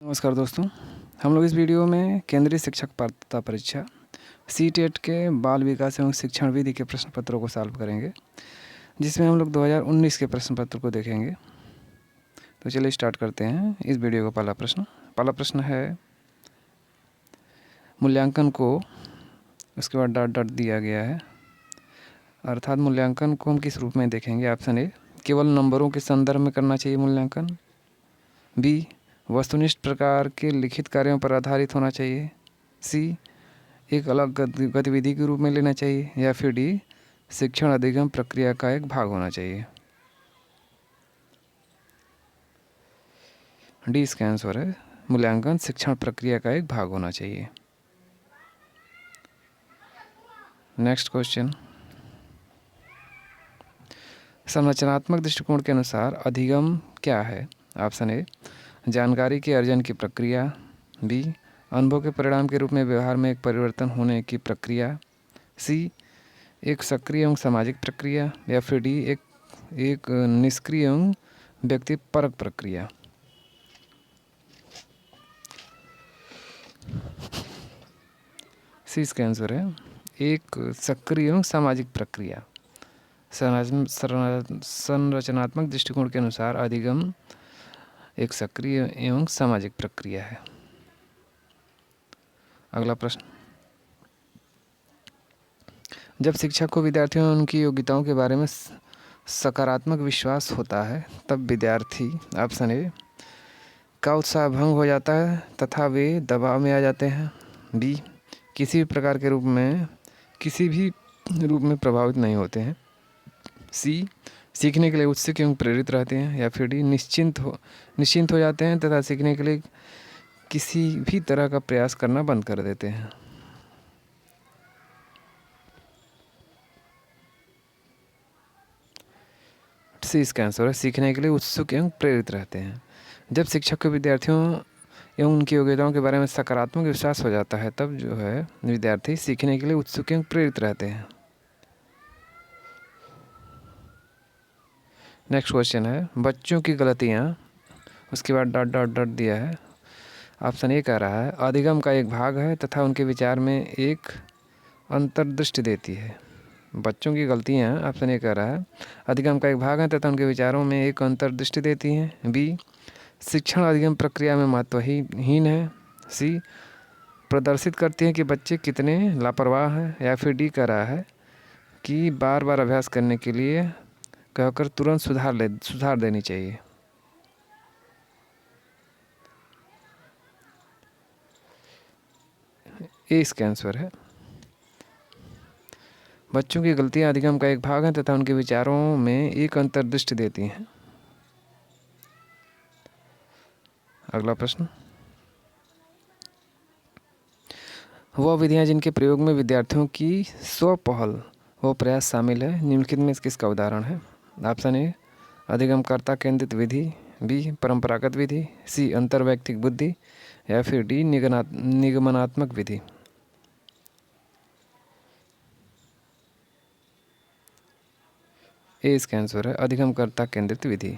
नमस्कार दोस्तों, हम लोग इस वीडियो में केंद्रीय शिक्षक पात्रता परीक्षा सीटेट के बाल विकास एवं शिक्षण विधि के प्रश्न पत्रों को सॉल्व करेंगे, जिसमें हम लोग 2019 के प्रश्न पत्र को देखेंगे। तो चलिए स्टार्ट करते हैं इस वीडियो का। पहला प्रश्न है मूल्यांकन को, उसके बाद डॉट डॉट दिया गया है, अर्थात मूल्यांकन को हम किस रूप में देखेंगे। ऑप्शन ए, केवल नंबरों के संदर्भ में करना चाहिए मूल्यांकन। बी, वस्तुनिष्ठ प्रकार के लिखित कार्यों पर आधारित होना चाहिए। सी, एक अलग गतिविधि के रूप में लेना चाहिए। या फिर डी, शिक्षण अधिगम प्रक्रिया का एक भाग होना चाहिए। डी इसका आंसर है, मूल्यांकन शिक्षण प्रक्रिया का एक भाग होना चाहिए। नेक्स्ट क्वेश्चन, संरचनात्मक दृष्टिकोण के अनुसार अधिगम क्या है। ऑप्शन ए, जानकारी के अर्जन की प्रक्रिया। बी, अनुभव के परिणाम के रूप में व्यवहार में एक परिवर्तन होने की प्रक्रिया। सी, एक सक्रिय एवं सामाजिक प्रक्रिया। या फिर डी, एक निष्क्रिय एवं व्यक्तिपरक प्रक्रिया। सी इसका आंसर है, एक सक्रिय एवं सामाजिक प्रक्रिया। संरचनात्मक दृष्टिकोण के अनुसार अधिगम एक सक्रिय एवं सामाजिक प्रक्रिया है। अगला प्रश्न, जब शिक्षक को विद्यार्थियों और उनकी योग्यताओं के बारे में सकारात्मक विश्वास होता है तब विद्यार्थी, ऑप्शन ए, का उत्साह भंग हो जाता है तथा वे दबाव में आ जाते हैं। बी, किसी भी रूप में प्रभावित नहीं होते हैं। सी, सीखने के लिए उत्सुक एवं प्रेरित रहते हैं। या फिर डी, निश्चिंत हो जाते हैं तथा सीखने के लिए किसी भी तरह का प्रयास करना बंद कर देते हैं। सी इसका आंसर है, सीखने के लिए उत्सुक एवं प्रेरित रहते हैं। जब शिक्षक को विद्यार्थियों एवं उनकी योग्यताओं के बारे में सकारात्मक विश्वास हो जाता है तब जो है विद्यार्थी सीखने के लिए उत्सुक एवं प्रेरित रहते हैं। नेक्स्ट क्वेश्चन है, बच्चों की गलतियाँ, उसके बाद डॉट डॉट डॉट दिया है। ऑप्शन ए कह रहा है, अधिगम का एक भाग है तथा उनके विचार में एक अंतर्दृष्टि देती है। बच्चों की गलतियाँ, ऑप्शन ए कह रहा है, अधिगम का एक भाग है तथा उनके विचारों में एक अंतर्दृष्टि देती हैं। बी, शिक्षण अधिगम प्रक्रिया में महत्वहीन है। सी, प्रदर्शित करती है कि बच्चे कितने लापरवाह हैं। या फिर डी कह रहा है कि बार बार अभ्यास करने के लिए कहकर तुरंत सुधार देनी चाहिए। ए इसका आंसर है, बच्चों की गलतियां अधिगम का एक भाग हैं तथा उनके विचारों में एक अंतर्दृष्टि देती हैं। अगला प्रश्न, वह विधियां जिनके प्रयोग में विद्यार्थियों की स्वपहल व प्रयास शामिल है निम्नलिखित में किसका उदाहरण है। ऑप्शन ए, अधिगमकर्ता केंद्रित विधि। बी, परंपरागत विधि। सी, अंतर्वैयक्तिक बुद्धि। या फिर डी, निगमनात्मक विधि। ए इसका आंसर है, अधिगमकर्ता केंद्रित विधि।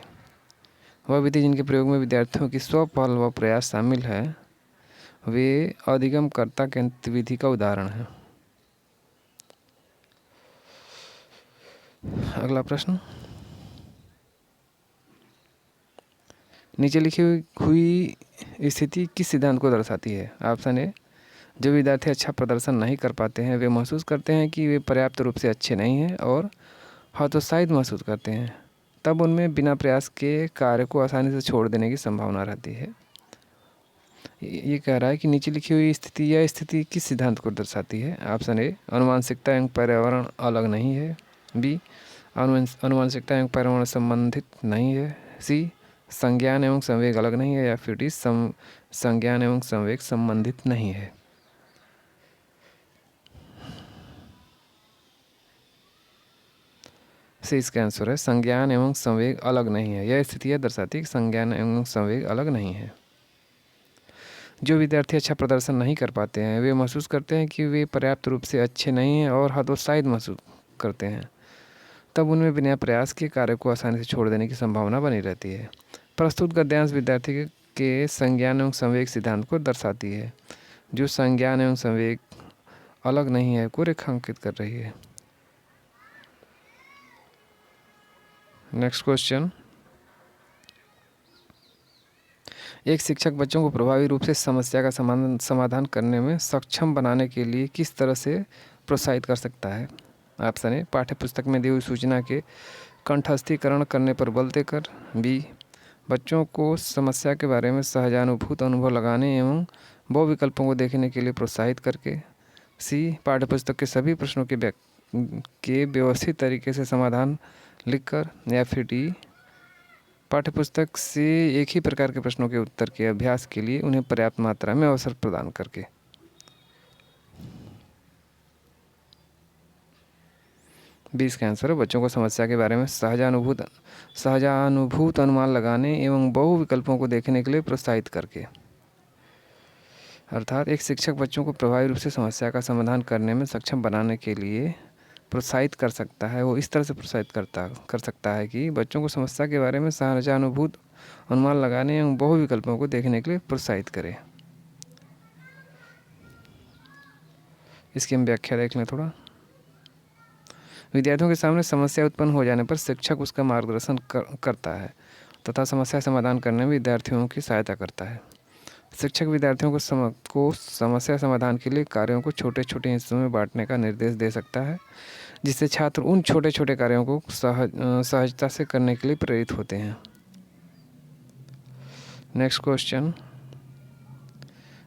वह विधि जिनके प्रयोग में विद्यार्थियों की स्वपहल व प्रयास शामिल है वे अधिगमकर्ता केंद्रित विधि का उदाहरण है। अगला प्रश्न, नीचे लिखी हुई स्थिति किस सिद्धांत को दर्शाती है। ऑप्शन ए, जो विद्यार्थी अच्छा प्रदर्शन नहीं कर पाते हैं वे महसूस करते हैं कि वे पर्याप्त रूप से अच्छे नहीं हैं और हतोत्साहित महसूस करते हैं, तब उनमें बिना प्रयास के कार्य को आसानी से छोड़ देने की संभावना रहती है। ये कह रहा है कि नीचे लिखी हुई स्थिति या स्थिति किस सिद्धांत को दर्शाती है। ऑप्शन ए, आनुवंशिकता एवं पर्यावरण अलग नहीं है। बी, आनुवंशिकता एवं पर्यावरण संबंधित नहीं है। सी, संज्ञान एवं संवेग अलग नहीं है। या फिर डी, संज्ञान एवं संवेग संबंधित नहीं है। से इसका आंसर है, संज्ञान एवं संवेग अलग नहीं है। यह स्थितियाँ दर्शाती है कि संज्ञान एवं संवेग अलग नहीं है। जो विद्यार्थी अच्छा प्रदर्शन नहीं कर पाते हैं वे महसूस करते हैं कि वे पर्याप्त रूप से अच्छे नहीं हैं और हतोत्साहित महसूस करते हैं, तब उनमें बिना प्रयास के कार्य को आसानी से छोड़ देने की संभावना बनी रहती है। प्रस्तुत गद्यांश विद्यार्थी के के संज्ञान एवं संवेग सिद्धांत को दर्शाती है। जो संज्ञान एवं संवेग अलग नहीं है को रेखांकित कर रही है। नेक्स्ट क्वेश्चन, एक शिक्षक बच्चों को प्रभावी रूप से समस्या का समाधान करने में सक्षम बनाने के लिए किस तरह से प्रोत्साहित कर सकता है? ऑप्शन ए, पाठ्यपुस्तक में दी हुई सूचना के कंठस्थीकरण करने पर बल देकर। बी, बच्चों को समस्या के बारे में सहजानुभूत अनुभव लगाने एवं बहु विकल्पों को देखने के लिए प्रोत्साहित करके। सी, पाठ्यपुस्तक के सभी प्रश्नों के व्यवस्थित तरीके से समाधान लिखकर। या फिर डी, पाठ्यपुस्तक से एक ही प्रकार के प्रश्नों के उत्तर के अभ्यास के लिए उन्हें पर्याप्त मात्रा में अवसर प्रदान करके। बीस का आंसर है बच्चों को समस्या के बारे में सहजानुभूत अनुमान लगाने एवं बहु विकल्पों को देखने के लिए प्रोत्साहित करके। अर्थात एक शिक्षक बच्चों को प्रभावी रूप से समस्या का समाधान करने में सक्षम बनाने के लिए प्रोत्साहित कर सकता है। वो इस तरह से प्रोत्साहित कर सकता है कि बच्चों को समस्या के बारे में सहजानुभूत अनुमान लगाने एवं बहु विकल्पों को देखने के लिए प्रोत्साहित करे। इसकी हम व्याख्या देख लें थोड़ा। विद्यार्थियों के सामने समस्या उत्पन्न हो जाने पर शिक्षक उसका मार्गदर्शन करता है तथा समस्या समाधान करने में विद्यार्थियों की सहायता करता है। शिक्षक विद्यार्थियों को समस्या समाधान के लिए कार्यों को छोटे छोटे हिस्सों में बांटने का निर्देश दे सकता है, जिससे छात्र उन छोटे छोटे कार्यों को सहजता से करने के लिए प्रेरित होते हैं। नेक्स्ट क्वेश्चन,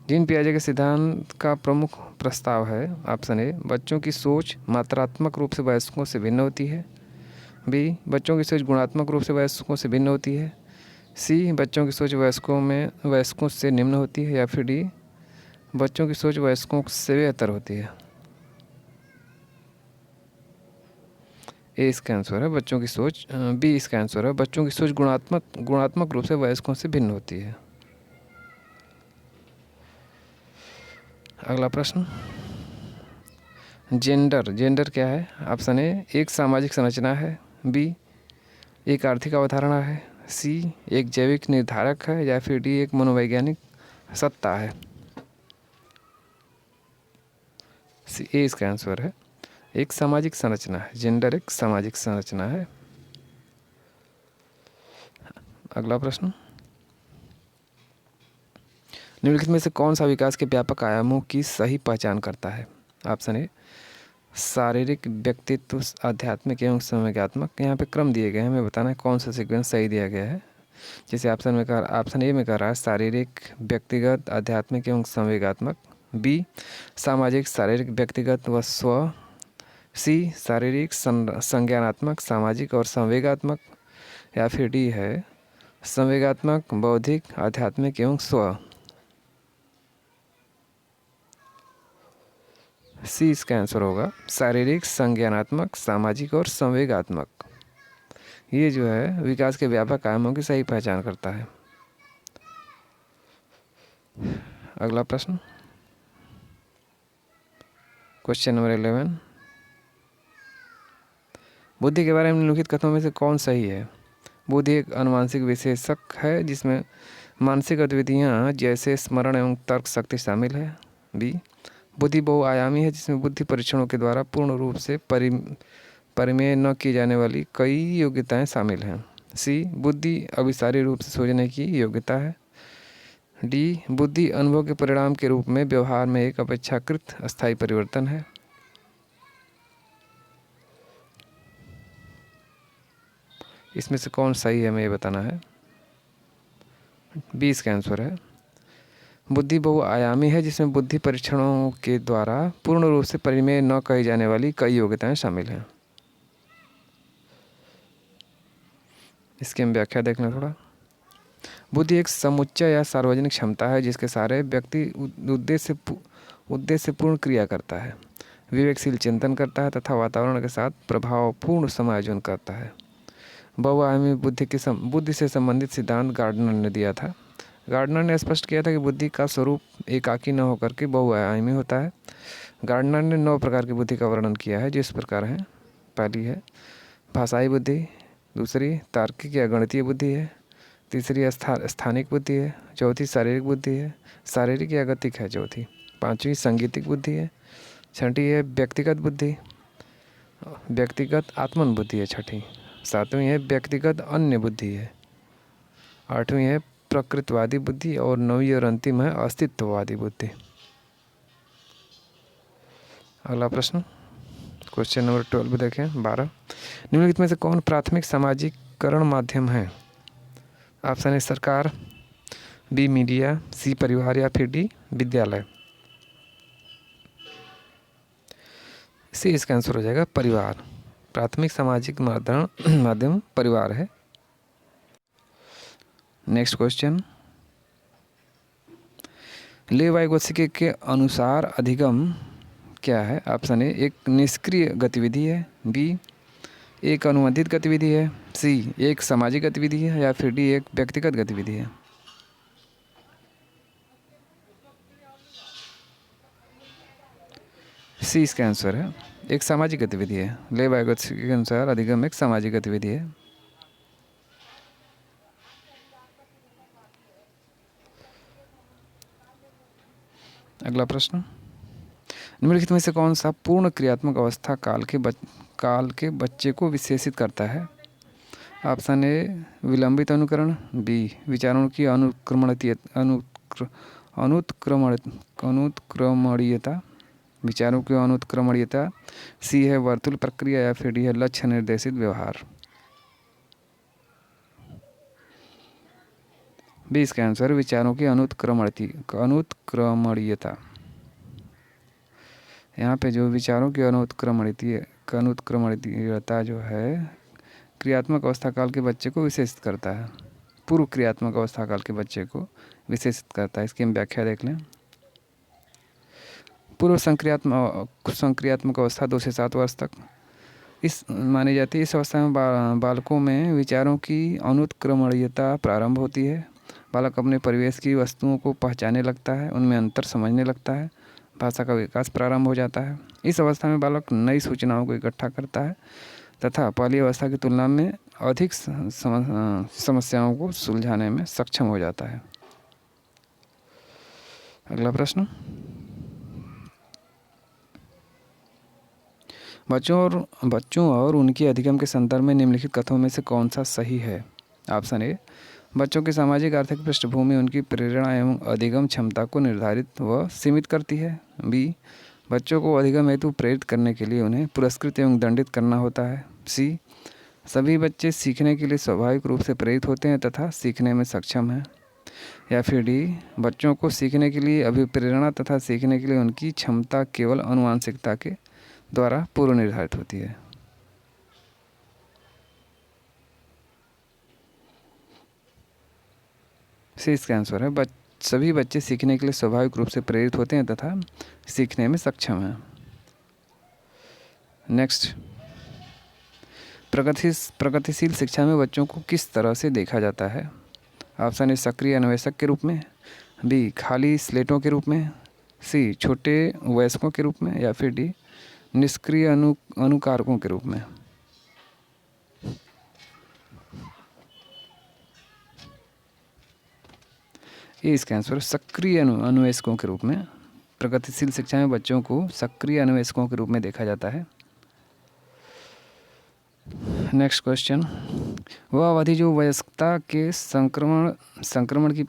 जीन पियाजे के सिद्धांत का प्रमुख प्रस्ताव है। ऑप्शन ए, बच्चों की सोच मात्रात्मक रूप से वयस्कों से भिन्न होती है। बी, बच्चों की सोच गुणात्मक रूप से वयस्कों से भिन्न होती है। सी, बच्चों की सोच वयस्कों से निम्न होती है। या फिर डी, बच्चों की सोच वयस्कों से बेहतर होती है। ए इसका आंसर है बच्चों की सोच। बी इसका आंसर है बच्चों की सोच गुणात्मक रूप से वयस्कों से भिन्न होती है। अगला प्रश्न, जेंडर क्या है? ऑप्शन ए, एक सामाजिक संरचना है। बी, एक आर्थिक अवधारणा है। सी, एक जैविक निर्धारक है। या फिर डी, एक मनोवैज्ञानिक सत्ता है। सी, ए इसका आंसर है एक सामाजिक संरचना है। जेंडर एक सामाजिक संरचना है। अगला प्रश्न, निम्नलिखित में से कौन सा विकास के व्यापक आयामों की सही पहचान करता है? ऑप्शन ए, शारीरिक, व्यक्तित्व, आध्यात्मिक एवं संवेगात्मक। यहाँ पे क्रम दिए गए हैं, हमें बताना है कौन सा सीक्वेंस सही दिया गया है। जैसे ऑप्शन ए में कह रहा है शारीरिक, व्यक्तिगत, आध्यात्मिक एवं संवेगात्मक। बी, सामाजिक, शारीरिक, व्यक्तिगत व स्व। सी, शारीरिक, संज्ञानात्मक, सामाजिक और संवेगात्मक। या फिर डी है संवेगात्मक, बौद्धिक, आध्यात्मिक एवं स्व। सी इसका आंसर होगा शारीरिक, संज्ञानात्मक, सामाजिक और संवेगात्मक। ये जो है विकास के व्यापक आयामों की सही पहचान करता है। अगला प्रश्न, क्वेश्चन नंबर 11, बुद्धि के बारे में निम्नलिखित कथनों में से कौन सही है? बुद्धि एक अनुमानसिक विशेषक है जिसमें मानसिक गतिविधियाँ जैसे स्मरण एवं तर्क शक्ति शामिल है। बी, बुद्धि बहुआयामी है जिसमें बुद्धि परीक्षणों के द्वारा पूर्ण रूप से परिमेय न की जाने वाली कई योग्यताएं शामिल हैं। सी, बुद्धि अभिसारी रूप से सोचने की योग्यता है। डी, बुद्धि अनुभव के परिणाम के रूप में व्यवहार में एक अपेक्षाकृत अस्थायी परिवर्तन है। इसमें से कौन सही है हमें ये बताना है। बी इसका आंसर है बुद्धि बहुआयामी है जिसमें बुद्धि परीक्षणों के द्वारा पूर्ण रूप से परिमेय न कही जाने वाली कई योग्यताएं शामिल हैं। इसकी हम व्याख्या देखना थोड़ा। बुद्धि एक समुच्चय या सार्वजनिक क्षमता है जिसके सारे व्यक्ति उद्देश्यपूर्ण क्रिया करता है, विवेकशील चिंतन करता है तथा वातावरण के साथ प्रभावपूर्ण समायोजन करता है। बहुआयामी बुद्धि से संबंधित सिद्धांत गार्डनर ने दिया था। गार्डनर ने स्पष्ट किया था कि बुद्धि का स्वरूप एकाकी न होकर के बहुआयामी होता है। गार्डनर ने 9 प्रकार की बुद्धि का वर्णन किया है, जिस प्रकार है। पहली है भाषाई बुद्धि, दूसरी तार्किक या गणितीय बुद्धि है, तीसरी स्थानिक बुद्धि है। चौथी शारीरिक बुद्धि है, शारीरिक या गतिक है चौथी। पांचवी सांगीतिक बुद्धि है। छठी है व्यक्तिगत बुद्धि, व्यक्तिगत आत्मन बुद्धि है छठी। सातवीं है व्यक्तिगत अन्य बुद्धि है। आठवीं है प्रकृतिवादी बुद्धि और नौवीं और अंतिम है अस्तित्ववादी बुद्धि। अगला प्रश्न, क्वेश्चन नंबर 12 देखें। 12, निम्नलिखित में से कौन प्राथमिक सामाजिकरण माध्यम है? ऑप्शन ए सरकार, बी मीडिया, सी परिवार या फिर डी विद्यालय। सी इसका आंसर हो जाएगा परिवार। प्राथमिक सामाजिक माध्यम परिवार है। नेक्स्ट क्वेश्चन, लेव वाइगोत्स्की के अनुसार अधिगम क्या है? ऑप्शन ए एक निष्क्रिय गतिविधि है, बी एक अनुबंधित गतिविधि है, सी एक सामाजिक गतिविधि है या फिर डी एक व्यक्तिगत गतिविधि है। सी इसका आंसर है, एक सामाजिक गतिविधि है। लेव वाइगोत्स्की के अनुसार अधिगम एक सामाजिक गतिविधि है। अगला प्रश्न, निम्नलिखित में से कौन सा पूर्ण क्रियात्मक अवस्था काल के बच्चे को विशेषित करता है? ऑप्शन ए विलंबित अनुकरण, बी विचारों की अनुत्क्रमणीयता, विचारों की अनुत्क्रमणीयता, सी है वर्तुल प्रक्रिया या फिर डी है लक्ष्य निर्देशित व्यवहार। बी इसका आंसर विचारों की अनुत्क्रमणीयता। यहाँ पे जो विचारों की अनुत्क्रमणीयता जो है क्रियात्मक अवस्था काल के बच्चे को विशेषित करता है, पूर्व क्रियात्मक अवस्था काल के बच्चे को विशेषित करता है। इसकी हम व्याख्या देख लें। पूर्व संक्रियात्मक अवस्था 2 से 7 वर्ष तक इस मानी जाती है। इस अवस्था में बालकों में विचारों की अनुत्क्रमणीयता प्रारंभ होती है। बालक अपने परिवेश की वस्तुओं को पहचानने लगता है, उनमें अंतर समझने लगता है, भाषा का विकास प्रारंभ हो जाता है। इस अवस्था में बालक नई सूचनाओं को इकट्ठा करता है तथा पहली अवस्था की तुलना में अधिक समस्याओं को सुलझाने में सक्षम हो जाता है। अगला प्रश्न, बच्चों और उनके अधिगम के संदर्भ में निम्नलिखित कथनों में से कौन सा सही है? ऑप्शन ए बच्चों की सामाजिक आर्थिक पृष्ठभूमि उनकी प्रेरणा एवं अधिगम क्षमता को निर्धारित व सीमित करती है, बी बच्चों को अधिगम हेतु प्रेरित करने के लिए उन्हें पुरस्कृत एवं दंडित करना होता है, सी सभी बच्चे सीखने के लिए स्वाभाविक रूप से प्रेरित होते हैं तथा सीखने में सक्षम हैं, या फिर डी बच्चों को सीखने के लिए अभिप्रेरणा तथा सीखने के लिए उनकी क्षमता केवल आनुवंशिकता के द्वारा पूर्व निर्धारित होती है। सी इसका आंसर है सभी बच्चे सीखने के लिए स्वाभाविक रूप से प्रेरित होते हैं तथा सीखने में सक्षम हैं। नेक्स्ट, प्रगतिशील शिक्षा में बच्चों को किस तरह से देखा जाता है? ऑप्शन ए सक्रिय अन्वेषक के रूप में, बी खाली स्लेटों के रूप में, सी छोटे वयस्कों के रूप में या फिर डी निष्क्रिय अनुकारकों के रूप में। ये इसका आंसर सक्रिय अन्वेषकों के रूप में। प्रगतिशील शिक्षा में बच्चों को सक्रिय अन्वेषकों के रूप में देखा जाता है। नेक्स्ट क्वेश्चन, वह अवधि जो वयस्कता के संक्रमण की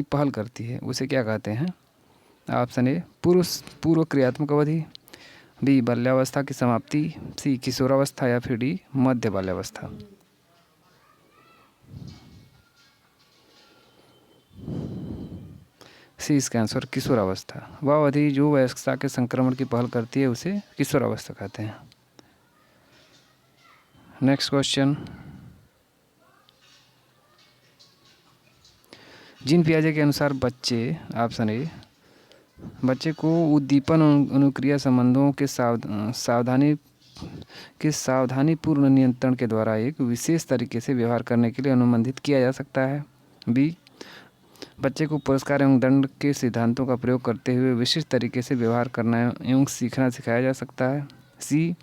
पहल करती है उसे क्या कहते हैं? ऑप्शन ए पूर्व क्रियात्मक अवधि, बी बाल्यावस्था की समाप्ति, सी किशोरावस्था या फिर डी मध्य बाल्यावस्था। सी इसका आंसर किशोरावस्था। वह अवधि जो वयस्कता के संक्रमण की पहल करती है उसे किशोरावस्था कहते हैं। नेक्स्ट क्वेश्चन, जीन पियाजे के अनुसार बच्चे, ऑप्शन ए बच्चे को उद्दीपन अनुक्रिया संबंधों के सावधानीपूर्ण नियंत्रण के द्वारा एक विशेष तरीके से व्यवहार करने के लिए अनुबंधित किया जा सकता है, बी बच्चे को पुरस्कार एवं दंड के सिद्धांतों का प्रयोग करते हुए विशिष्ट तरीके से व्यवहार करना एवं सीखना सिखाया जा सकता है, सी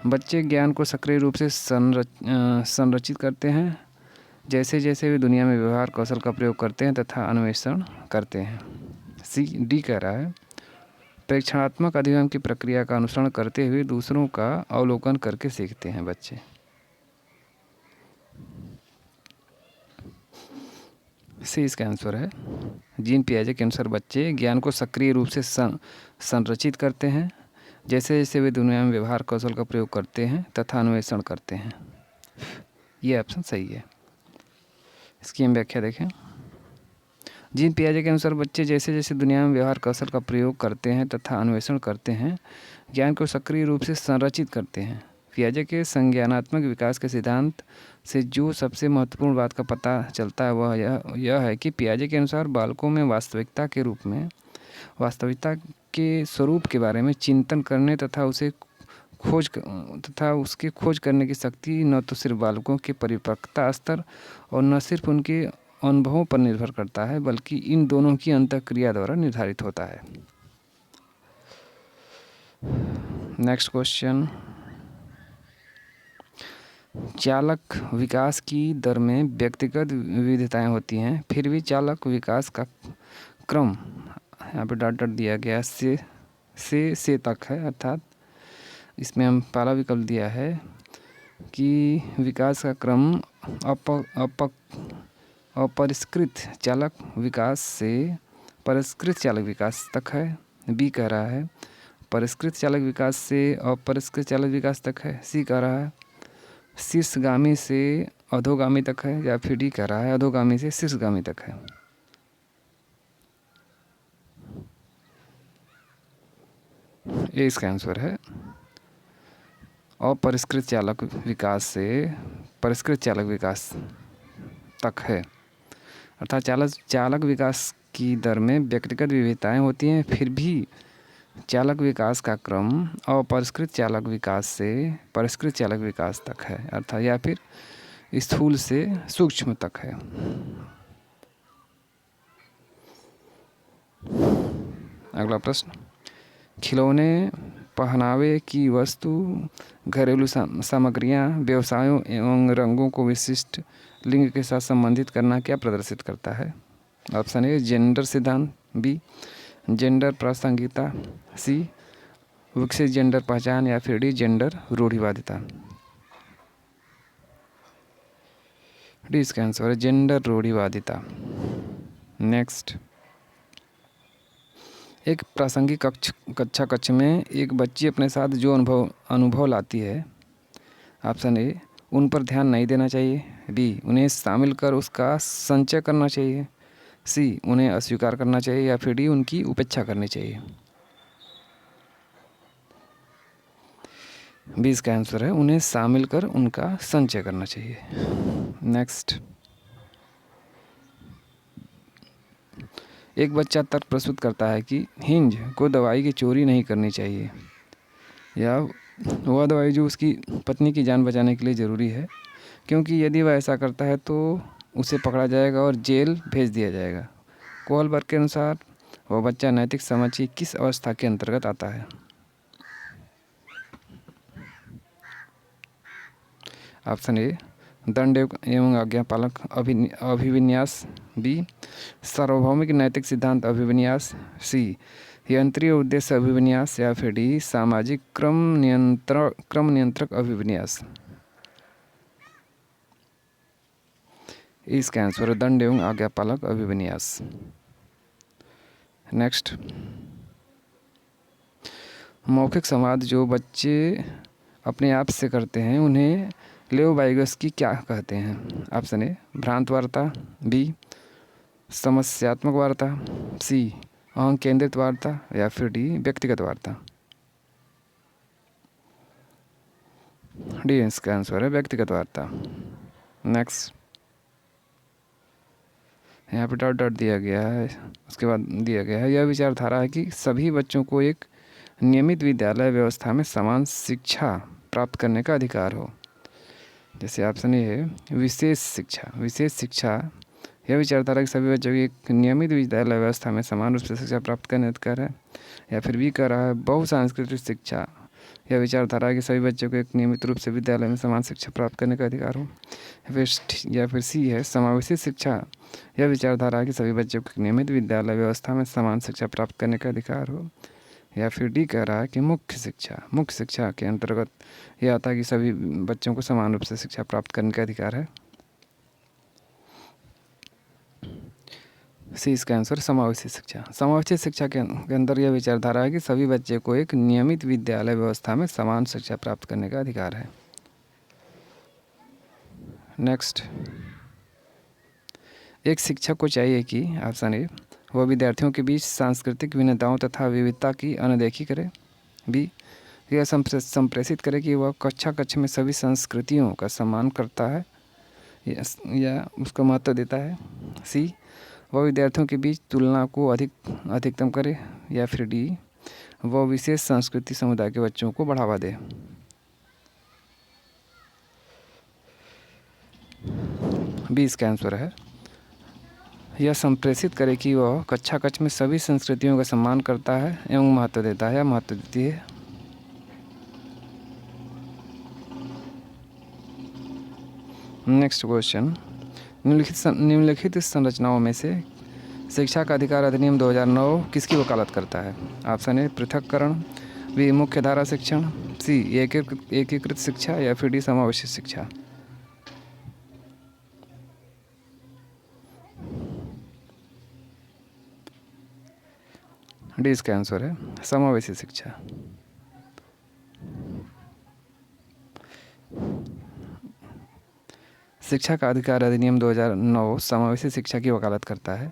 बच्चे ज्ञान को सक्रिय रूप से संरचित करते हैं जैसे जैसे वे दुनिया में व्यवहार कौशल का प्रयोग करते हैं तथा अन्वेषण करते हैं। डी कह रहा है प्रेक्षणात्मक अधिगम की प्रक्रिया का अनुसरण करते हुए दूसरों का अवलोकन करके सीखते हैं बच्चे। सी इसका आंसर है। जीन पियाजे के अनुसार बच्चे ज्ञान को सक्रिय रूप से संरचित करते हैं जैसे जैसे वे दुनिया में व्यवहार कौशल का प्रयोग करते हैं तथा अन्वेषण करते हैं। ये ऑप्शन सही है। इसकी हम व्याख्या देखें। जीन पियाजे के अनुसार बच्चे जैसे जैसे दुनिया में व्यवहार कौशल का प्रयोग करते हैं तथा अन्वेषण करते हैं ज्ञान को सक्रिय रूप से संरचित करते हैं। पियाजे के संज्ञानात्मक विकास के सिद्धांत से जो सबसे महत्वपूर्ण बात का पता चलता है वह यह है कि पियाजे के अनुसार बालकों में वास्तविकता के स्वरूप के बारे में चिंतन करने तथा उसके खोज करने की शक्ति न तो सिर्फ बालकों के परिपक्वता स्तर और न सिर्फ उनके अनुभवों पर निर्भर करता है बल्कि इन दोनों की अंतःक्रिया द्वारा निर्धारित होता है। Next question. चालक विकास की दर में व्यक्तिगत विविधताएं होती हैं फिर भी चालक विकास का क्रम यहाँ पे डॉट दिया गया से तक है, अर्थात इसमें हम पहला विकल्प दिया है कि विकास का क्रम अपरिष्कृत चालक विकास से परिष्कृत चालक विकास तक है। बी कह रहा है परिष्कृत चालक विकास से अपरिष्कृत चालक विकास तक है। सी कह रहा है शीर्षगामी से अधोगामी तक है, या फिर डी कह रहा है अधोगामी से शीर्षगामी तक है। ये इसका आंसर है। अपरिष्कृत चालक विकास से परिष्कृत चालक विकास तक है, अर्थात चालक विकास की दर में व्यक्तिगत विविधताएं होती हैं फिर भी चालक विकास का क्रम अपरिष्कृत चालक विकास से परिष्कृत चालक विकास तक है, अर्थात या फिर स्थूल से सूक्ष्म तक है। अगला प्रश्न। खिलौने, पहनावे की वस्तु, घरेलू सामग्रियां, व्यवसायों एवं रंगों को विशिष्ट लिंग के साथ संबंधित करना क्या प्रदर्शित करता है? ऑप्शन ए जेंडर सिद्धांत, बी जेंडर प्रासंगिकता, सी विकसित जेंडर पहचान, या फिर डी जेंडर रूढ़िवादिता। डी इसका आंसर है जेंडर रूढ़िवादिता। नेक्स्ट। एक प्रासंगिक कक्षा में एक बच्ची अपने साथ जो अनुभव लाती है, ऑप्शन ए उन पर ध्यान नहीं देना चाहिए, बी उन्हें शामिल कर उसका संचय करना चाहिए, सी उन्हें अस्वीकार करना चाहिए, या फिर डी उनकी उपेक्षा करनी चाहिए। बी इसका आंसर है उन्हें शामिल कर उनका संचय करना चाहिए। नेक्स्ट। एक बच्चा तर्क प्रस्तुत करता है कि हिंज को दवाई की चोरी नहीं करनी चाहिए, या वह दवाई जो उसकी पत्नी की जान बचाने के लिए ज़रूरी है, क्योंकि यदि वह ऐसा करता है तो उसे पकड़ा जाएगा और जेल भेज दिया जाएगा। कोहलबर्ग के अनुसार वह बच्चा नैतिक समझ की किस अवस्था के अंतर्गत आता है? ऑप्शन ए दंड एवं आज्ञापालक अभिविन्यास, बी सार्वभौमिक नैतिक सिद्धांत अभिविन्यास, सी यंत्रीय उद्देश्य अभिविन्यास, या फिर डी सामाजिक क्रम नियंत्रक अभिविन्यास। इसका आंसर है दंड एवं आज्ञापालक अभिविन्यास। नेक्स्ट। मौखिक संवाद जो बच्चे अपने आप से करते हैं उन्हें लेओ वाइगोत्स्की क्या कहते हैं? ऑप्शन ए भ्रांत वार्ता, बी समस्यात्मक वार्ता, सी अहं केंद्रित वार्ता, या फिर डी व्यक्तिगत वार्ता। डी इसका आंसर है व्यक्तिगत वार्ता। नेक्स्ट। यहाँ पे डॉट दिया गया है, उसके बाद दिया गया है यह विचारधारा है कि सभी बच्चों को एक नियमित विद्यालय व्यवस्था में समान शिक्षा प्राप्त करने का अधिकार हो। जैसे ऑप्शन ए है विशेष शिक्षा यह विचारधारा कि सभी बच्चों की एक नियमित विद्यालय व्यवस्था में समान रूप से शिक्षा प्राप्त करने का अधिकार है, या फिर भी कह रहा है बहुसांस्कृतिक शिक्षा यह विचारधारा है कि सभी बच्चों को एक नियमित रूप से विद्यालय में समान शिक्षा प्राप्त करने का अधिकार हो। या फिर सी है समावेशी शिक्षा। यह विचारधारा है कि सभी बच्चों को नियमित विद्यालय व्यवस्था में समान शिक्षा प्राप्त करने का अधिकार हो। या फिर डी कह रहा है कि मुख्य शिक्षा। मुख्य शिक्षा के अंतर्गत यह आता है कि सभी बच्चों को समान रूप से शिक्षा प्राप्त करने का अधिकार है। सी इसका आंसर समावेशी शिक्षा। समावेशी शिक्षा के अंदर यह विचारधारा है कि सभी बच्चे को एक नियमित विद्यालय व्यवस्था में समान शिक्षा प्राप्त करने का अधिकार है। नेक्स्ट, एक शिक्षक को चाहिए कि ऑप्शन ए वह विद्यार्थियों के बीच सांस्कृतिक भिन्नताओं तथा विविधता की अनदेखी करे। बी यह संप्रेषित करे कि वह कक्षा में सभी संस्कृतियों का सम्मान करता है या उसका महत्व देता है। सी वह विद्यार्थियों के बीच तुलना को अधिकतम करे। या फिर डी वह विशेष संस्कृति समुदाय के बच्चों को बढ़ावा दे। बी इसका आंसर है यह संप्रेषित करे कि वह कक्षा में सभी संस्कृतियों का सम्मान करता है एवं महत्व देता है या महत्व देती है। नेक्स्ट क्वेश्चन, निम्नलिखित संरचनाओं में से शिक्षा का अधिकार अधिनियम 2009 किसकी वकालत करता है। ऑप्शन ए पृथक्करण, बी मुख्य धारा शिक्षण, सी एकीकृत शिक्षा या फिर डी समावेशी शिक्षा। डी इसका आंसर है समावेशी शिक्षा। शिक्षा का अधिकार अधिनियम 2009 समावेशी शिक्षा की वकालत करता है।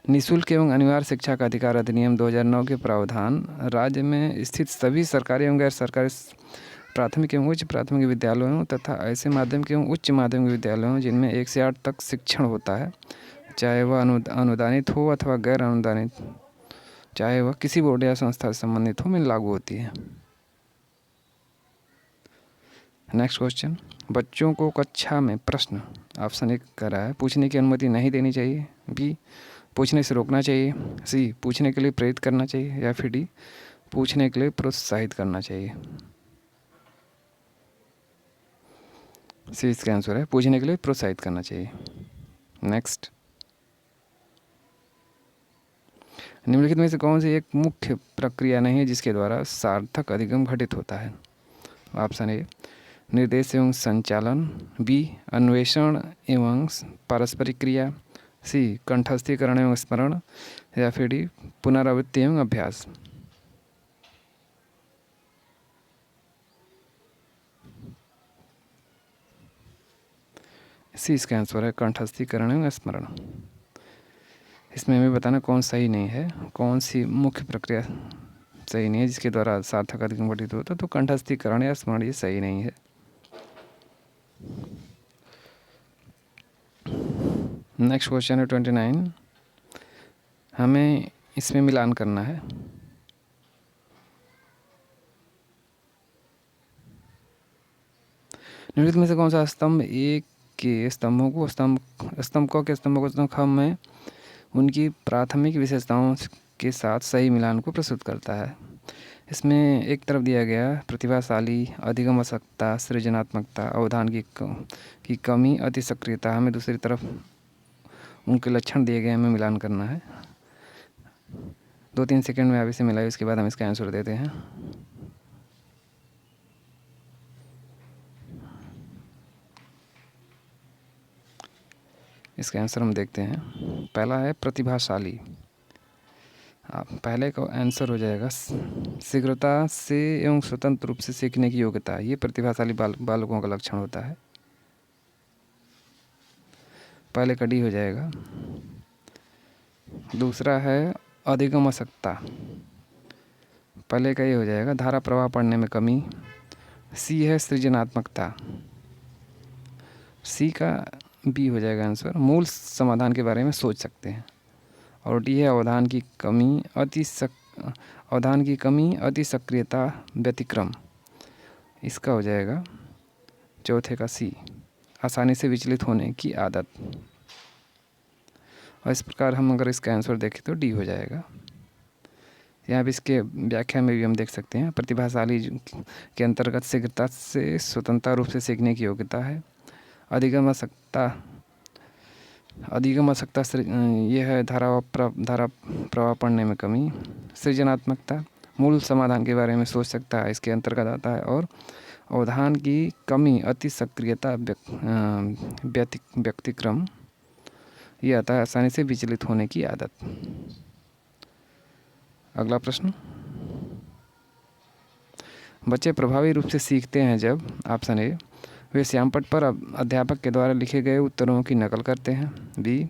निःशुल्क एवं अनिवार्य शिक्षा का अधिकार अधिनियम 2009 के प्रावधान राज्य में स्थित सभी सरकारी एवं गैर सरकारी प्राथमिक एवं उच्च प्राथमिक विद्यालयों तथा ऐसे माध्यमिक एवं उच्च माध्यमिक विद्यालयों जिनमें 1 से 8 तक शिक्षण होता है, चाहे वह अनुदानित हो अथवा गैर अनुदानित, चाहे वह किसी बोर्ड या संस्था से संबंधित हो, में लागू होती है। नेक्स्ट क्वेश्चन, बच्चों को कक्षा में प्रश्न ऑप्शन ए कह रहा है पूछने की अनुमति नहीं देनी चाहिए। बी पूछने से रोकना चाहिए। सी पूछने के लिए प्रेरित करना चाहिए। या फिर डी पूछने के लिए प्रोत्साहित करना चाहिए। सी इसका आंसर है पूछने के लिए प्रोत्साहित करना चाहिए। नेक्स्ट, निम्नलिखित में से कौन सी एक मुख्य प्रक्रिया नहीं है जिसके द्वारा सार्थक अधिगम घटित होता है। ऑप्शन ए निर्देश एवं संचालन, बी अन्वेषण एवं पारस्परिक क्रिया, सी कंठस्थीकरण एवं स्मरण, या फिर डी पुनरावृत्ति एवं अभ्यास। सी इसका आंसर है कंठस्थीकरण एवं स्मरण। इसमें हमें बताना कौन सही नहीं है, कौन सी मुख्य प्रक्रिया सही नहीं है जिसके द्वारा सार्थक अधिगम घटित होता, तो कंठस्थीकरण या स्मरण ये सही नहीं है। नेक्स्ट क्वेश्चन है 29, हमें इसमें मिलान करना है। निम्नलिखित में से कौन सा स्तंभ एक के स्तंभों को स्तंभ ख में उनकी प्राथमिक विशेषताओं के साथ सही मिलान को प्रस्तुत करता है। इसमें एक तरफ दिया गया प्रतिभाशाली, अधिगम आवश्यकता, सृजनात्मकता, अवधान की कमी, अति सक्रियता। हमें दूसरी तरफ उनके लक्षण दिए गए, हमें मिलान करना है। 2-3 सेकंड में आप इसे मिलाइए, उसके बाद हम इसका आंसर देते हैं। इसका आंसर हम देखते हैं। पहला है प्रतिभाशाली, पहले का आंसर हो जाएगा शीघ्रता से एवं स्वतंत्र रूप से सीखने की योग्यता। ये प्रतिभाशाली बालकों का लक्षण होता है। पहले का डी हो जाएगा। दूसरा है अधिगम आवश्यकता, पहले का ये हो जाएगा धारा प्रवाह पढ़ने में कमी। सी है सृजनात्मकता, सी का बी हो जाएगा आंसर, मूल समाधान के बारे में सोच सकते हैं। और डी है अवधान की कमी, अति सक्रियता, व्यतिक्रम। इसका हो जाएगा चौथे का सी, आसानी से विचलित होने की आदत। और इस प्रकार हम अगर इसका आंसर देखें तो डी हो जाएगा। यहाँ पे इसके व्याख्या में भी हम देख सकते हैं, प्रतिभाशाली के अंतर्गत शीघ्रता से स्वतंत्र रूप से सीखने की योग्यता है। अधिगम आवश्यकता यह है धारा प्रवाह पढ़ने में कमी। सृजनात्मकता मूल समाधान के बारे में सोच सकता है, इसके अंतर्गत आता है। और अवधान की कमी, अति सक्रियता, व्यतिक्रम, ये आता है आसानी से विचलित होने की आदत। अगला प्रश्न, बच्चे प्रभावी रूप से सीखते हैं जब, ऑप्शन ए, वे श्यामपट्ट पर अध्यापक के द्वारा लिखे गए उत्तरों की नकल करते हैं। बी,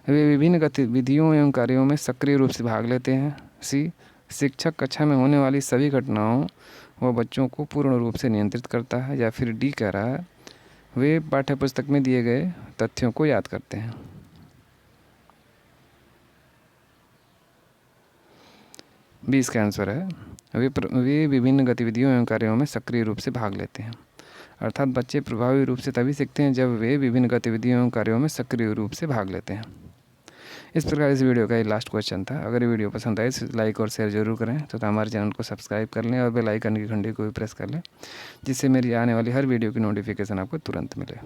वे विभिन्न गतिविधियों एवं कार्यों में सक्रिय रूप से भाग लेते हैं। सी, शिक्षक कक्षा में होने वाली सभी घटनाओं व बच्चों को पूर्ण रूप से नियंत्रित करता है। या फिर डी कह रहा है, वे पाठ्यपुस्तक में दिए गए तथ्यों को याद करते हैं। बी इसका आंसर है, वे विभिन्न गतिविधियों एवं कार्यों में सक्रिय रूप से भाग लेते हैं। अर्थात बच्चे प्रभावी रूप से तभी सीखते हैं जब वे विभिन्न गतिविधियों एवं कार्यों में सक्रिय रूप से भाग लेते हैं। इस प्रकार इस वीडियो का ये लास्ट क्वेश्चन था। अगर ये वीडियो पसंद आए तो लाइक और शेयर जरूर करें तथा हमारे चैनल को सब्सक्राइब कर लें और बेल आइकन की घंटी को भी प्रेस कर लें, जिससे मेरी आने वाली हर वीडियो की नोटिफिकेशन आपको तुरंत मिले।